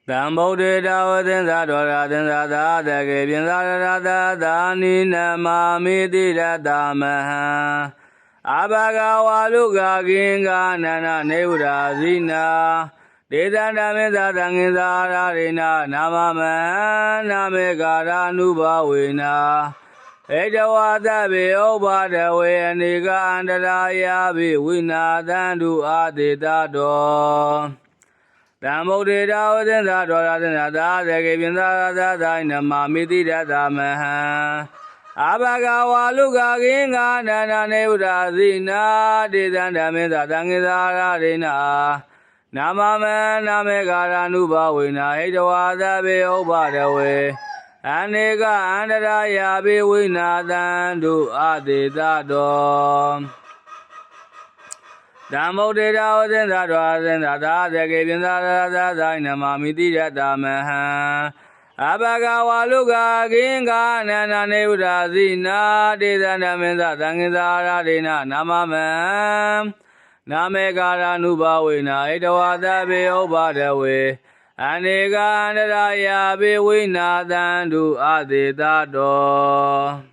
တံဗုဒ္ဓေတဝသင်္သာဒေါရသင်္သာသာတကေပြင်သာရတသာနိနမာမိတိရတမဟံအဘဂဝါလုကကိင်္ဂနန္ဒနေဝရာဇိနာဒေသန္တမေသာသံဃင်္သာရရိနာနာမမဟံနာမေကာရနုဘဝေနာဧတဝါသဗေဥပ္ပါဒဝေအနိကအန္တရာယာဘိဝိနာသန္တုအာတေတတောတံဗုဒ္ဓေတဝသင်္သာဒေါရသင်္သာသာသကေပြင်သာရသာနမမိတိရတမဟံအဘဂဝါလုကကိင်္ဂနန္ဒနေဝရာဇိနာဒေသန္တမေသာသံဃင်္သာရရိနာနာမမနာမေကာရနုဘဝေနာဟိတဝါသဗေဥပ္ပါဒဝေအနိကအန္တရာယာဘိဝိနာသန္တုအာတေတတောဓမ္မုဒ္ဒေတဝသင်္သာဒေါသင်္သာသာသကေပြင်သာသာသာနမမိတိရတမဟံအဘဂဝါလုကကိင်္ဂနန္ဒနေဝရာဇိနာဒေသန္တမေသာသံဃင်္သာရရိနာနာမမံနာမေကာရနုဘဝေနာဣတဝါသဗေဥပ္ပါဒဝေအနိကအန္တရာယာဘိဝိနာသန္တုအာတေတတော